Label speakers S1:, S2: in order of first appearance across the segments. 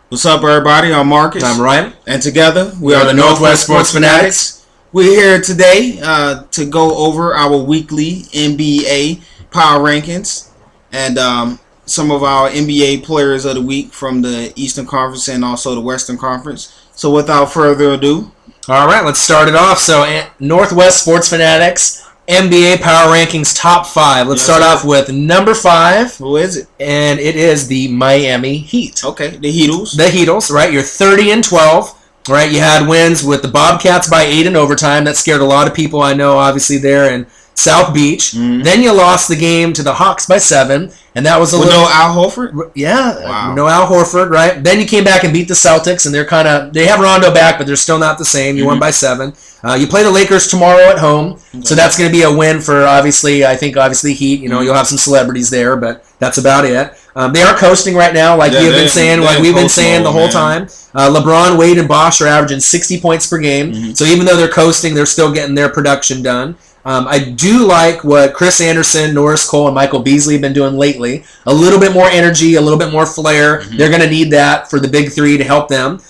S1: What's up, everybody? I'm Marcus.
S2: I'm Ryan.
S1: And together, we are the Northwest Sports Fanatics. We're here today to go over our weekly NBA power rankings and some of our NBA players of the week from the Eastern Conference and also the Western Conference. So without further ado.
S2: All right, let's start it off. So Northwest Sports Fanatics NBA Power Rankings Top 5. Let's start off with number 5.
S1: Who is it?
S2: And it is the Miami Heat.
S1: Okay, the Heatles.
S2: The Heatles, right? You're 30-12. Right, you had wins with the Bobcats by 8 in overtime. That scared a lot of people, I know, obviously, there in South Beach. Mm-hmm. Then you lost the game to the Hawks by 7, and that was
S1: no Al Horford?
S2: Yeah,
S1: wow.
S2: No Al Horford, right? Then you came back and beat the Celtics, and they have Rondo back, but they're still not the same. You won by 7. You play the Lakers tomorrow at home, so that's going to be a win for, obviously Heat. You know, you'll have some celebrities there, but that's about it. They are coasting right now, like you've been saying, like we've been saying the whole time. LeBron, Wade, and Bosh are averaging 60 points per game. Mm-hmm. So even though they're coasting, they're still getting their production done. I do like what Chris Anderson, Norris Cole, and Michael Beasley have been doing lately. A little bit more energy, a little bit more flair. Mm-hmm. They're going to need that for the big three to help them.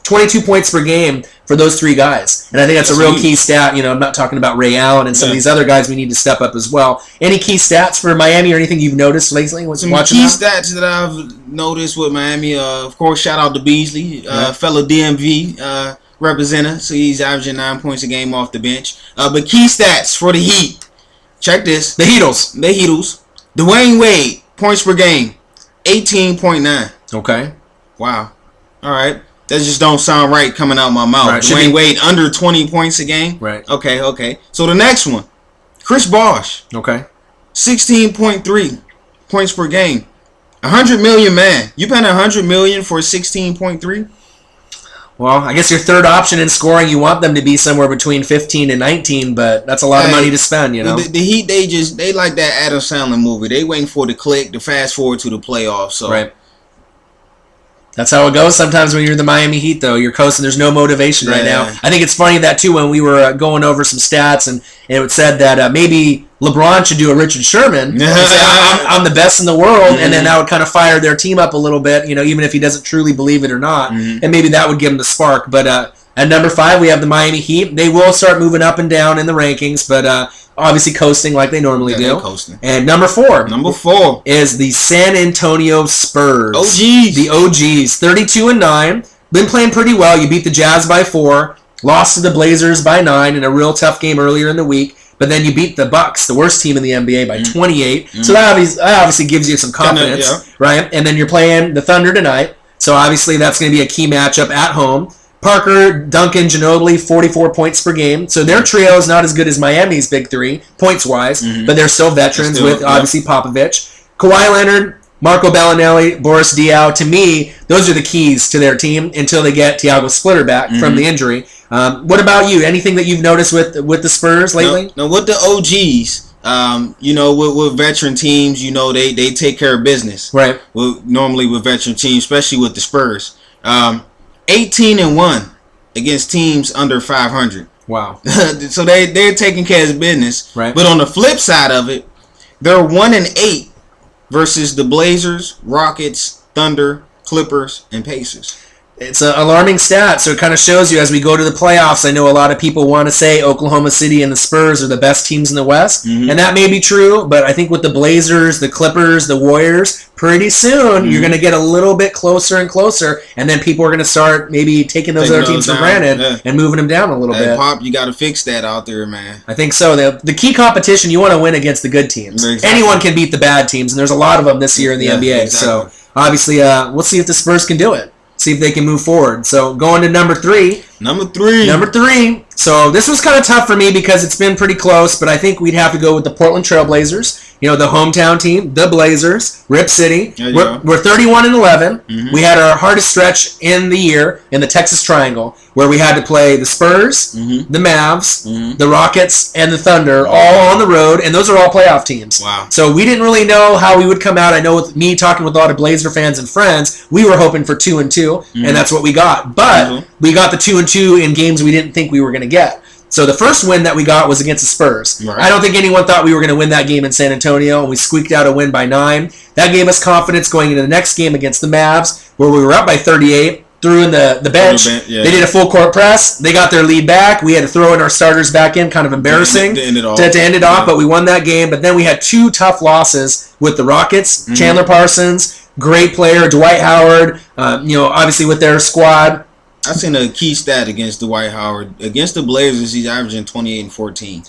S2: 22 points per game for those 3 guys. And I think that's a real key stat. You know, I'm not talking about Ray Allen and some of these other guys we need to step up as well. Any key stats for Miami or anything you've noticed lately?
S1: Some key stats that I've noticed with Miami, of course, shout out to Beasley, fellow DMV representative. So he's averaging 9 points a game off the bench. But key stats for the Heat. Check this.
S2: The
S1: Heatles. Dwayne Wade, points per game, 18.9.
S2: Okay.
S1: Wow. All right. That just don't sound right coming out my mouth. Right. Dwayne Wade under 20 points a game.
S2: Right.
S1: Okay. So the next one, Chris Bosh.
S2: Okay.
S1: 16.3 points per game. 100 million man. You paying 100 million for 16.3?
S2: Well, I guess your third option in scoring, you want them to be somewhere between 15 and 19, but that's a lot of money to spend, you know.
S1: The Heat, they like that Adam Sandler movie. They waiting for the click to fast forward to the playoffs. So.
S2: Right. That's how it goes sometimes when you're the Miami Heat, though. You're coasting. There's no motivation right now. I think it's funny that, too, when we were going over some stats, and it said that maybe LeBron should do a Richard Sherman and say, I'm the best in the world, and then that would kind of fire their team up a little bit, you know, even if he doesn't truly believe it or not, and maybe that would give him the spark. But at number 5, we have the Miami Heat. They will start moving up and down in the rankings, but obviously coasting like they normally do.
S1: Coasting.
S2: And number 4.
S1: Number 4
S2: is the San Antonio Spurs.
S1: OGs.
S2: The OGs. 32-9. Been playing pretty well. You beat the Jazz by 4. Lost to the Blazers by 9 in a real tough game earlier in the week. But then you beat the Bucks, the worst team in the NBA, by 28. So that obviously gives you some confidence, right? And then you're playing the Thunder tonight. So obviously that's going to be a key matchup at home. Parker, Duncan, Ginobili, 44 points per game. So their trio is not as good as Miami's big 3, points-wise, but they're still veterans with, obviously, Popovich. Kawhi Leonard, Marco Bellinelli, Boris Diaw. To me, those are the keys to their team until they get Thiago Splitter back from the injury. What about you? Anything that you've noticed with the Spurs lately?
S1: No, with the OGs, you know, with veteran teams, you know, they take care of business.
S2: Right.
S1: Normally with veteran teams, especially with the Spurs. 18-1 against teams under 500.
S2: Wow.
S1: So they're taking care of business.
S2: Right.
S1: But on the flip side of it, they're 1-8 versus the Blazers, Rockets, Thunder, Clippers, and Pacers.
S2: It's an alarming stat, so it kind of shows you as we go to the playoffs. I know a lot of people want to say Oklahoma City and the Spurs are the best teams in the West, and that may be true, but I think with the Blazers, the Clippers, the Warriors, pretty soon you're going to get a little bit closer and closer, and then people are going to start maybe taking those other teams for granted and moving them down a little bit.
S1: Pop, you got to fix that out there, man.
S2: I think so. The key competition, you want to win against the good teams. Exactly. Anyone can beat the bad teams, and there's a lot of them this year in the NBA. Exactly. So obviously, we'll see if the Spurs can do it. See if they can move forward. So going to number 3.
S1: Number 3.
S2: So this was kind of tough for me because it's been pretty close, but I think we'd have to go with the Portland Trailblazers. You know, the hometown team, the Blazers, Rip City. We're 31-11. We had our hardest stretch in the year in the Texas Triangle, where we had to play the Spurs, the Mavs, the Rockets, and the Thunder, all on the road, and those are all playoff teams.
S1: Wow.
S2: So we didn't really know how we would come out. I know with me talking with a lot of Blazer fans and friends, we were hoping for 2-2, and that's what we got. But we got the 2-2 in games we didn't think we were going to get. So the first win that we got was against the Spurs.
S1: Right.
S2: I don't think anyone thought we were going to win that game in San Antonio, and we squeaked out a win by 9. That gave us confidence going into the next game against the Mavs, where we were up by 38. Threw in the bench.
S1: Yeah.
S2: They did a full court press. They got their lead back. We had to throw in our starters back in, kind of embarrassing
S1: to end it off.
S2: To end it off, but we won that game. But then we had 2 tough losses with the Rockets. Chandler Parsons, great player. Dwight Howard, obviously with their squad.
S1: I've seen a key stat against Dwight Howard. Against the Blazers, he's averaging 28 and 14.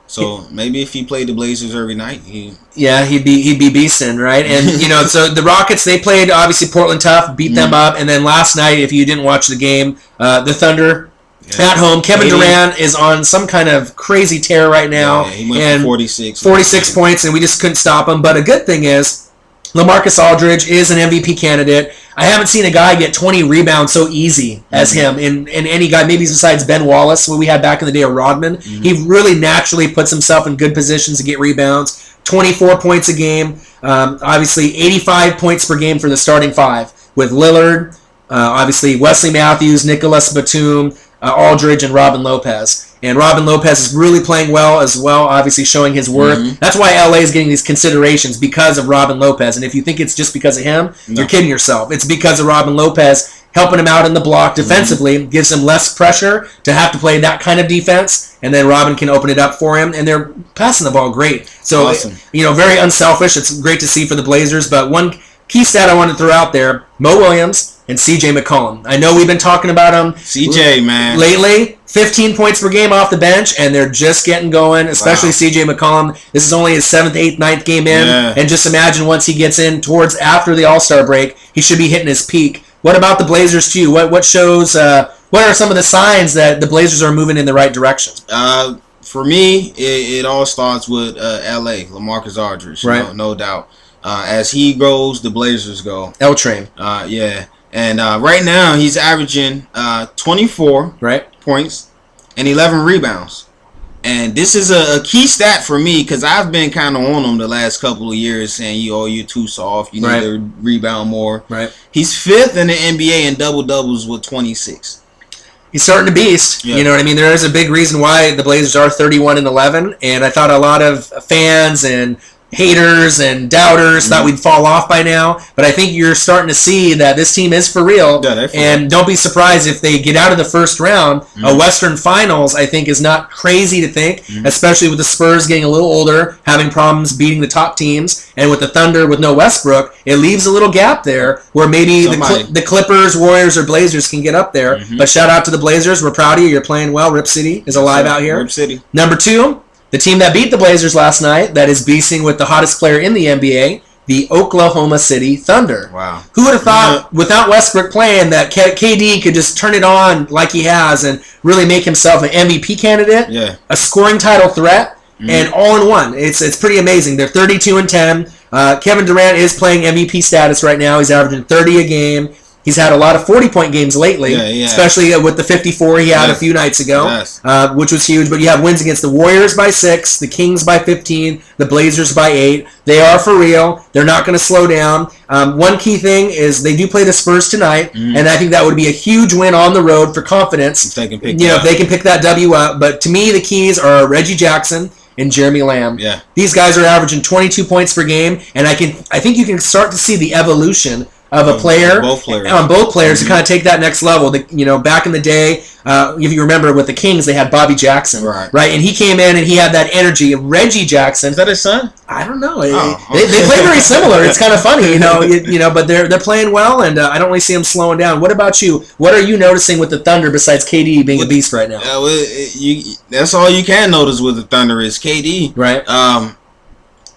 S1: So maybe if he played the Blazers every night,
S2: he'd be beasting, right? And so the Rockets, they played obviously Portland tough, beat them up, and then last night, if you didn't watch the game, the Thunder at home, Kevin Durant is on some kind of crazy tear right now.
S1: Yeah, he went for
S2: 46 points, and we just couldn't stop him. But a good thing is, LaMarcus Aldridge is an MVP candidate. I haven't seen a guy get 20 rebounds so easy as him in any guy, maybe besides Ben Wallace, what we had back in the day of Rodman. He really naturally puts himself in good positions to get rebounds. 24 points a game. Obviously, 85 points per game for the starting 5 with Lillard, obviously Wesley Matthews, Nicholas Batum, Aldridge, and Robin Lopez. And Robin Lopez is really playing well as well, obviously showing his worth. That's why LA is getting these considerations because of Robin Lopez. And if you think it's just because of him, you're kidding yourself. It's because of Robin Lopez helping him out in the block defensively, gives him less pressure to have to play that kind of defense, and then Robin can open it up for him, and they're passing the ball great. So,
S1: awesome.
S2: Very unselfish. It's great to see for the Blazers, but one key stat I want to throw out there, Mo Williams and C.J. McCollum. I know we've been talking about them
S1: CJ, man,
S2: lately. 15 points per game off the bench, and they're just getting going, especially C.J. McCollum. This is only his 7th, 8th, 9th game in, and just imagine once he gets in towards after the All-Star break, he should be hitting his peak. What about the Blazers, too? What shows, what are some of the signs that the Blazers are moving in the right direction?
S1: For me, it all starts with L.A., LaMarcus Aldridge,
S2: right.
S1: No doubt. As he goes, the Blazers go.
S2: L-Train.
S1: Yeah. And right now, he's averaging 24 points and 11 rebounds. And this is a key stat for me because I've been kind of on him the last couple of years saying, you're too soft. You need to rebound more.
S2: Right.
S1: He's 5th in the NBA in double-doubles with 26.
S2: He's starting to beast.
S1: Yeah.
S2: You know what I mean? There is a big reason why the Blazers are 31-11, and I thought a lot of fans and haters and doubters thought we'd fall off by now, but I think you're starting to see that this team is for real.
S1: Yeah,
S2: and don't be surprised if they get out of the first round. A Western Finals, I think, is not crazy to think, especially with the Spurs getting a little older, having problems beating the top teams, and with the Thunder with no Westbrook, it leaves a little gap there where maybe the Clippers, Warriors, or Blazers can get up there. But shout out to the Blazers. We're proud of you. You're playing well. Rip City is alive out here.
S1: Rip City.
S2: Number 2, the team that beat the Blazers last night, that is beasting with the hottest player in the NBA, the Oklahoma City Thunder.
S1: Wow.
S2: Who would have thought, without Westbrook playing, that KD could just turn it on like he has and really make himself an MVP candidate, a scoring title threat, and all in one. It's pretty amazing. They're 32-10. Kevin Durant is playing MVP status right now. He's averaging 30 a game. He's had a lot of 40-point games lately, especially with the 54 he had a few nights ago, which was huge. But you have wins against the Warriors by 6, the Kings by 15, the Blazers by 8. They are for real. They're not going to slow down. One key thing is they do play the Spurs tonight, and I think that would be a huge win on the road for confidence.
S1: If they can pick
S2: if they can pick that W up. But to me, the keys are Reggie Jackson and Jeremy Lamb.
S1: Yeah. These
S2: guys are averaging 22 points per game, and I think you can start to see the evolution of a player on both players to kind of take that next level. Back in the day, if you remember with the Kings, they had Bobby Jackson, right? And he came in and he had that energy. Reggie Jackson,
S1: is that his son?
S2: I don't know. They play very similar. It's kind of funny, but they're playing well, and I don't really see them slowing down. What about you? What are you noticing with the Thunder besides KD being a beast right now?
S1: That's all you can notice with the Thunder is KD,
S2: right?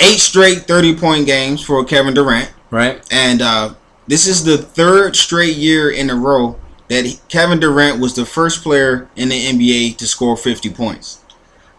S1: 8 straight 30-point games for Kevin Durant,
S2: right?
S1: And this is the 3rd straight year in a row that Kevin Durant was the first player in the NBA to score 50 points.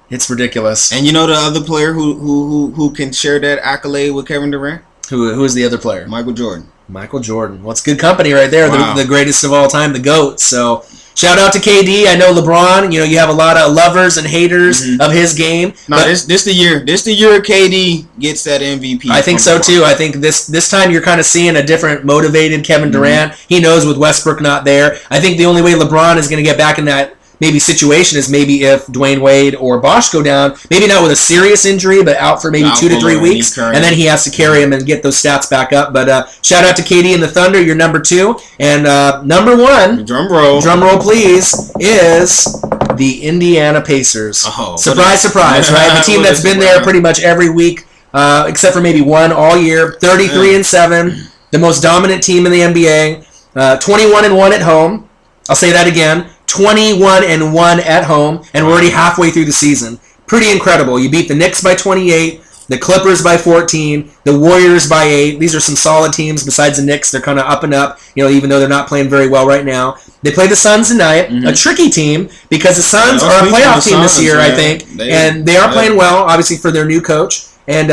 S2: It's ridiculous.
S1: And you know the other player who can share that accolade with Kevin Durant?
S2: Who is the other player?
S1: Michael Jordan.
S2: Michael Jordan. Well, it's good company right there.
S1: Wow.
S2: The greatest of all time, the GOAT. So shout out to KD. I know LeBron. You have a lot of lovers and haters of his game.
S1: No, this the year. This the year KD gets that MVP.
S2: I think so too. I think this time you're kind of seeing a different, motivated Kevin Durant. He knows with Westbrook not there. I think the only way LeBron is going to get back in that maybe situation is maybe if Dwayne Wade or Bosch go down, maybe not with a serious injury, but out for maybe 2 to 3 weeks, and then he has to carry him and get those stats back up. But shout out to KD and the Thunder, you're number 2. And number 1, drum roll please, is the Indiana Pacers. Surprise, surprise, right? The team that's been there pretty much every week, except for maybe one all year, 33-7, the most dominant team in the NBA, 21-1 at home. I'll say that again, 21-1 at home, and we're already halfway through the season. Pretty incredible. You beat the Knicks by 28, the Clippers by 14, the Warriors by 8. These are some solid teams besides the Knicks. They're kind of up and up, even though they're not playing very well right now. They play the Suns tonight, a tricky team because the Suns are a playoff team this year, I think, and they are playing well, obviously, for their new coach. And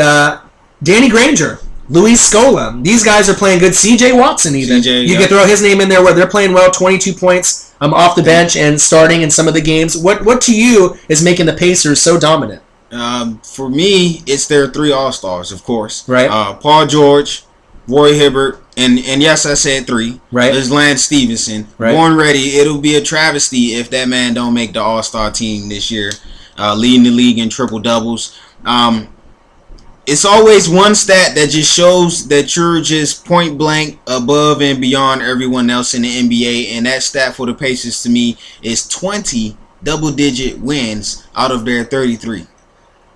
S2: Danny Granger, Luis Scola, these guys are playing good. CJ Watson, even. You can throw his name in there where they're playing well, 22 points off the bench and starting in some of the games. What to you is making the Pacers so dominant?
S1: For me, it's their 3 All-Stars, of course.
S2: Right.
S1: Paul George, Roy Hibbert, and yes, I said 3.
S2: Right.
S1: There's Lance Stevenson.
S2: Right.
S1: Born ready. It'll be a travesty if that man don't make the All-Star team this year, leading the league in triple-doubles. It's always one stat that just shows that you're just point blank above and beyond everyone else in the NBA, and that stat for the Pacers to me is 20 double-digit wins out of their 33.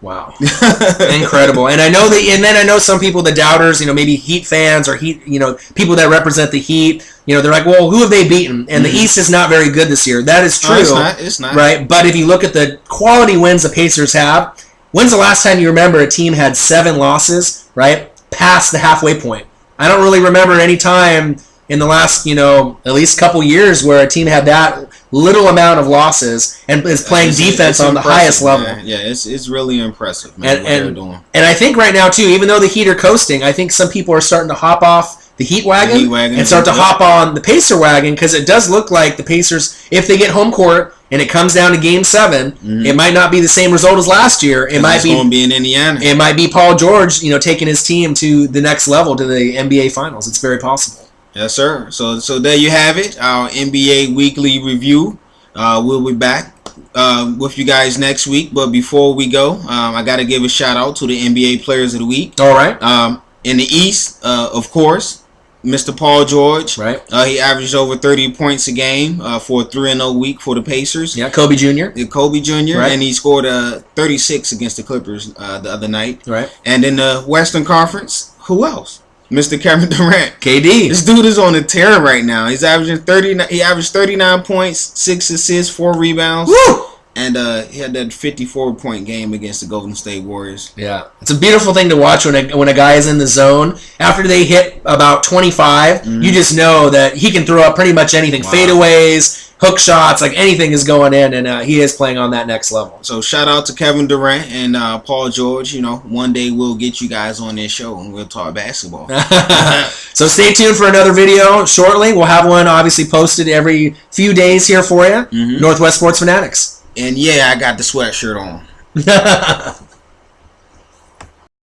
S2: Wow, incredible! And I know then I know some people, the doubters, maybe Heat fans or Heat, people that represent the Heat, they're like, well, who have they beaten? And the East is not very good this year. That is true.
S1: It's not.
S2: Right, but if you look at the quality wins the Pacers have. When's the last time you remember a team had 7 losses, right, past the halfway point? I don't really remember any time in the last, at least couple years where a team had that little amount of losses and is playing defense on the highest level.
S1: Man. Yeah, it's really impressive, man, what they're doing.
S2: And I think right now, too, even though the Heat are coasting, I think some people are starting to hop off the Heat wagon and start to hop on the Pacer wagon, because it does look like the Pacers, if they get home court and it comes down to Game 7, it might not be the same result as last year. It might be
S1: going to be in Indiana.
S2: It might be Paul George, taking his team to the next level, to the NBA Finals. It's very possible.
S1: Yes, sir. So there you have it, our NBA weekly review. We'll be back with you guys next week. But before we go, I got to give a shout out to the NBA Players of the Week.
S2: All right.
S1: In the East, of course, Mr. Paul George.
S2: Right.
S1: He averaged over 30 points a game for a 3-0 week for the Pacers.
S2: Yeah, Kobe Jr.
S1: Kobe Jr.
S2: Right.
S1: And he scored 36 against the Clippers the other night.
S2: Right.
S1: And in the Western Conference, who else? Mr. Kevin Durant.
S2: KD.
S1: This dude is on a tear right now. He's averaging 39. He averaged 39 points, 6 assists, 4 rebounds.
S2: Woo!
S1: And he had that 54-point game against the Golden State Warriors.
S2: Yeah, it's a beautiful thing to watch when a guy is in the zone. After they hit about 25, you just know that he can throw up pretty much anything. Wow. Fadeaways, hook shots, like anything is going in, and he is playing on that next level.
S1: So shout out to Kevin Durant and Paul George. One day we'll get you guys on this show and we'll talk basketball.
S2: So stay tuned for another video shortly. We'll have one obviously posted every few days here for you. Northwest Sports Fanatics.
S1: And yeah, I got the sweatshirt on.